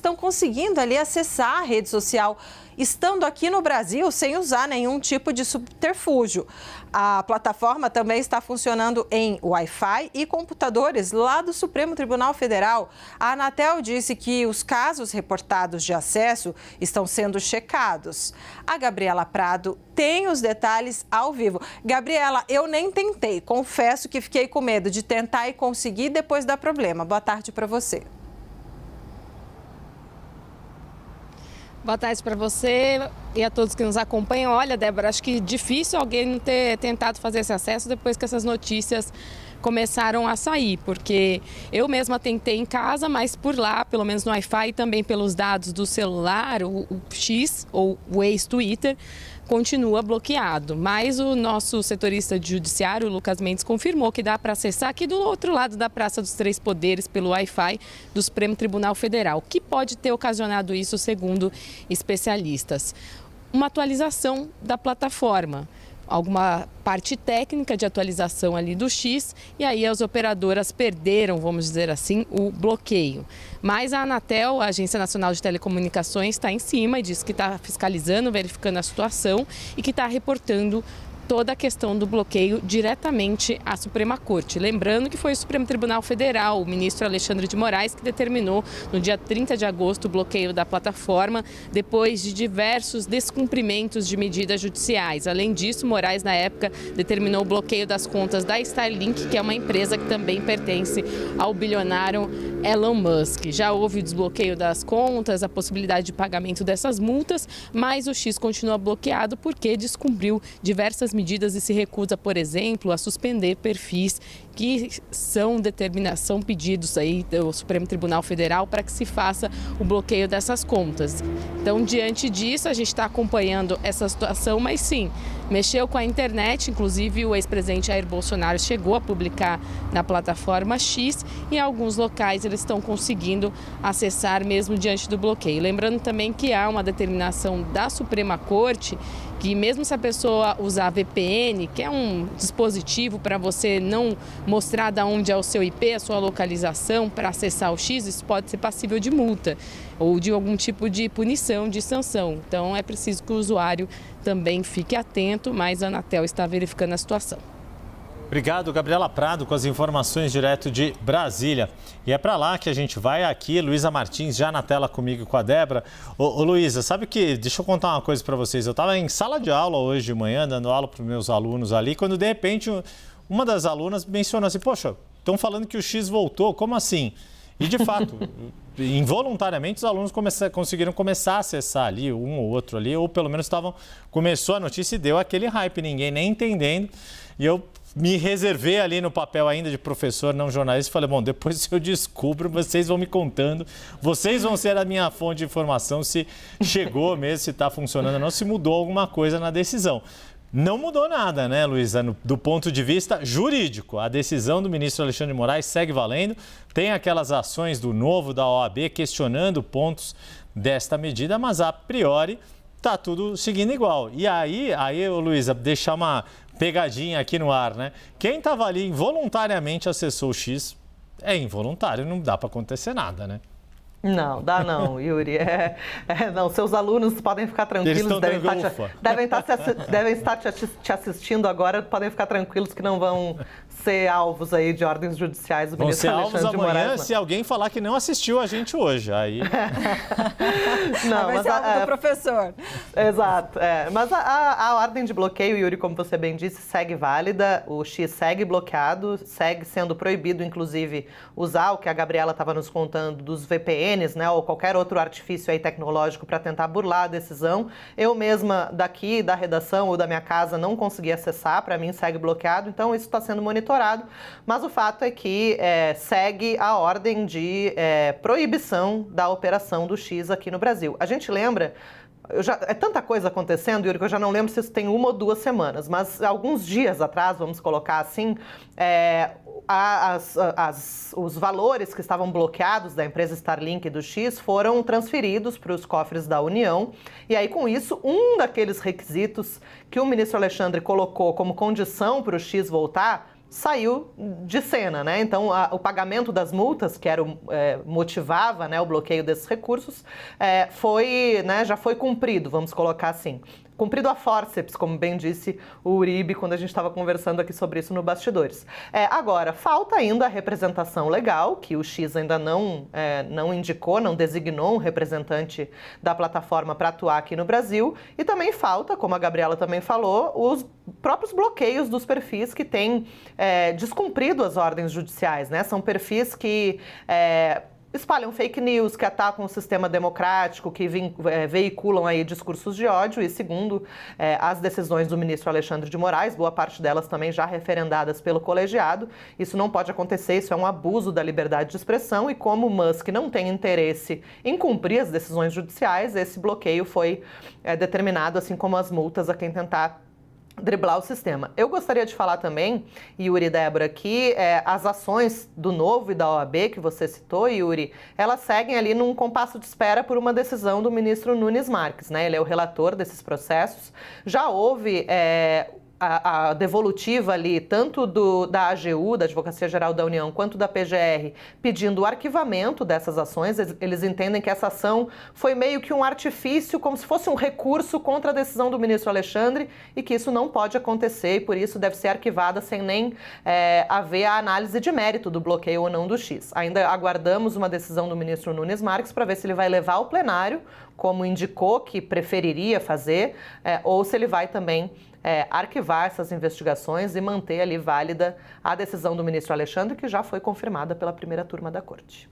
estão conseguindo ali acessar a rede social, estando aqui no Brasil sem usar nenhum tipo de subterfúgio. A plataforma também está funcionando em Wi-Fi e computadores lá do Supremo Tribunal Federal. A Anatel disse que os casos reportados de acesso estão sendo checados. A Gabriela Prado tem os detalhes ao vivo. Gabriela, eu nem tentei, confesso que fiquei com medo de tentar e conseguir depois dar problema. Boa tarde para você. Boa tarde para você e a todos que nos acompanham. Olha, Débora, acho que difícil alguém não ter tentado fazer esse acesso depois que essas notícias começaram a sair, porque eu mesma tentei em casa, mas por lá, pelo menos no Wi-Fi e também pelos dados do celular, o X ou o ex-Twitter, continua bloqueado. Mas o nosso setorista de judiciário, Lucas Mendes, confirmou que dá para acessar aqui do outro lado da Praça dos Três Poderes pelo Wi-Fi do Supremo Tribunal Federal. O que pode ter ocasionado isso, segundo especialistas? Uma atualização da plataforma. Alguma parte técnica de atualização ali do X e aí as operadoras perderam, vamos dizer assim, o bloqueio. Mas a Anatel, a Agência Nacional de Telecomunicações, está em cima e diz que está fiscalizando, verificando a situação e que está reportando toda a questão do bloqueio diretamente à Suprema Corte. Lembrando que foi o Supremo Tribunal Federal, o ministro Alexandre de Moraes, que determinou no dia 30 de agosto o bloqueio da plataforma, depois de diversos descumprimentos de medidas judiciais. Além disso, Moraes, na época, determinou o bloqueio das contas da Starlink, que é uma empresa que também pertence ao bilionário Elon Musk. Já houve o desbloqueio das contas, a possibilidade de pagamento dessas multas, mas o X continua bloqueado porque descumpriu diversas medidas e se recusa, por exemplo, a suspender perfis que são pedidos aí do Supremo Tribunal Federal para que se faça o bloqueio dessas contas. Então, diante disso, a gente está acompanhando essa situação, mas sim, mexeu com a internet, inclusive o ex-presidente Jair Bolsonaro chegou a publicar na plataforma X e em alguns locais eles estão conseguindo acessar mesmo diante do bloqueio. Lembrando também que há uma determinação da Suprema Corte que mesmo se a pessoa usar VPN, que é um dispositivo para você não mostrar de onde é o seu IP, a sua localização, para acessar o X, isso pode ser passível de multa ou de algum tipo de punição, de sanção. Então é preciso que o usuário também fique atento, mas a Anatel está verificando a situação. Obrigado, Gabriela Prado, com as informações direto de Brasília. E é para lá que a gente vai aqui, Luísa Martins, já na tela comigo e com a Débora. Ô Luísa, sabe que, deixa eu contar uma coisa para vocês. Eu estava em sala de aula hoje de manhã, dando aula para os meus alunos ali, quando de repente uma das alunas mencionou assim, poxa, estão falando que o X voltou, como assim? E de fato, involuntariamente os alunos conseguiram começar a acessar ali, um ou outro ali, ou pelo menos começou a notícia e deu aquele hype, ninguém nem entendendo. E eu me reservei ali no papel ainda de professor, não jornalista, e falei, bom, depois eu descubro, vocês vão me contando, vocês vão ser a minha fonte de informação se chegou mesmo, se está funcionando ou não, se mudou alguma coisa na decisão. Não mudou nada, né, Luísa, do ponto de vista jurídico. A decisão do ministro Alexandre de Moraes segue valendo, tem aquelas ações do novo da OAB questionando pontos desta medida, mas a priori está tudo seguindo igual. E aí, Luísa, deixar uma pegadinha aqui no ar, né? Quem estava ali involuntariamente acessou o X é involuntário, não dá para acontecer nada, né? Não, dá não, Yuri. Não, seus alunos podem ficar tranquilos, devem estar te assistindo agora, podem ficar tranquilos que não vão ser alvos aí de ordens judiciais do ministro Alexandre de Moraes. Vão ser alvos amanhã se alguém falar que não assistiu a gente hoje. Aí... Não, vai ser alvo do professor. Exato. Mas a ordem de bloqueio, Yuri, como você bem disse, segue válida. O X segue bloqueado, segue sendo proibido, inclusive, usar o que a Gabriela estava nos contando dos VPNs, né, ou qualquer outro artifício aí tecnológico para tentar burlar a decisão. Eu mesma, daqui da redação ou da minha casa, não consegui acessar, para mim segue bloqueado, então isso está sendo monitorado. Mas o fato é que segue a ordem de proibição da operação do X aqui no Brasil. A gente lembra... É tanta coisa acontecendo, Yuri, que eu já não lembro se isso tem 1 ou 2 semanas, mas alguns dias atrás, vamos colocar assim, os valores que estavam bloqueados da empresa Starlink e do X foram transferidos para os cofres da União. E aí, com isso, um daqueles requisitos que o ministro Alexandre colocou como condição para o X voltar saiu de cena, né? Então, o pagamento das multas, que era motivava, né, o bloqueio desses recursos, já foi cumprido, vamos colocar assim. Cumprido a forceps, como bem disse o Uribe quando a gente estava conversando aqui sobre isso no Bastidores. Agora, falta ainda a representação legal, que o X ainda não indicou, não designou um representante da plataforma para atuar aqui no Brasil. E também falta, como a Gabriela também falou, os próprios bloqueios dos perfis que têm descumprido as ordens judiciais, né? São perfis que espalham fake news, que atacam o sistema democrático, que veiculam aí discursos de ódio e, segundo as decisões do ministro Alexandre de Moraes, boa parte delas também já referendadas pelo colegiado, isso não pode acontecer, isso é um abuso da liberdade de expressão e como Musk não tem interesse em cumprir as decisões judiciais, esse bloqueio foi determinado, assim como as multas a quem tentar driblar o sistema. Eu gostaria de falar também, Yuri e Débora, que as ações do Novo e da OAB, que você citou, Yuri, elas seguem ali num compasso de espera por uma decisão do ministro Nunes Marques, né? Ele é o relator desses processos. Já houve a devolutiva ali, tanto da AGU, da Advocacia Geral da União, quanto da PGR, pedindo o arquivamento dessas ações. Eles entendem que essa ação foi meio que um artifício, como se fosse um recurso contra a decisão do ministro Alexandre e que isso não pode acontecer e por isso deve ser arquivada sem nem haver a análise de mérito do bloqueio ou não do X. Ainda aguardamos uma decisão do ministro Nunes Marques para ver se ele vai levar ao plenário, como indicou que preferiria fazer, ou se ele vai também arquivar essas investigações e manter ali válida a decisão do ministro Alexandre, que já foi confirmada pela primeira turma da Corte.